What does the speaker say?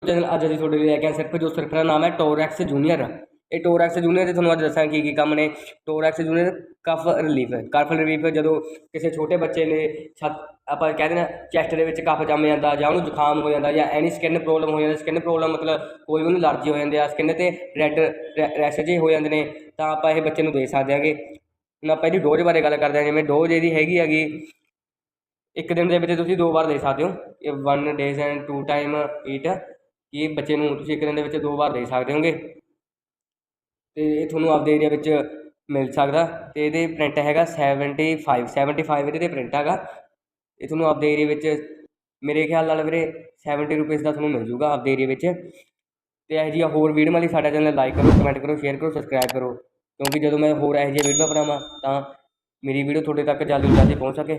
Channel अज असीं तुहाडे लई लैके आए सिर्फ जो सिर्फ दा नाम है टोरैक्स जूनीयर। ये टोरैक्स जूनीयर तुहानूं अज दस्सां की काम ने। टोरैक्स जूनीयर कफ रिलीफ जो किसी छोटे बच्चे ने छत आप कहते हैं चैस्ट के कफ जम जाता या उन्होंने जुकाम हो जाता या एनी स्किन प्रॉब्लम हो जाती, स्किन प्रॉब्लम मतलब कोई भी एलर्जी हो जाती है स्किन से रैड रैश जे हो जाते हैं, तो आप ये बच्चे दे सकते हैं। हम आप इसकी डोज बारे गल करते हैं। जिवें डोज ये हैगी एक दिन के तुसीं 2 बार दे सकते हो, ये 1 डेज एंड 2 टाइम ईट कि बच्चे तुसीं एक दिन के 2 बार दे सकते होगे। तो ये थोनों आपके एरिया में मिल सकता। तो ये प्रिंट है 75 ये प्रिंट है। ये थोनों आपके एरिया में मेरे ख्याल नाल वीरे 70 रुपीज़ का थोनों मिल जूगा आपके एरिया में। तो यह जी होर वीडियो वाली साडा चैनल लाइक करो, कमेंट करो, शेयर करो, सबसक्राइब करो, क्योंकि जो मैं होर यह वीडियो बनावा तो मेरी वीडियो थोड़े तक जल्दी जल्दी पहुँच सके।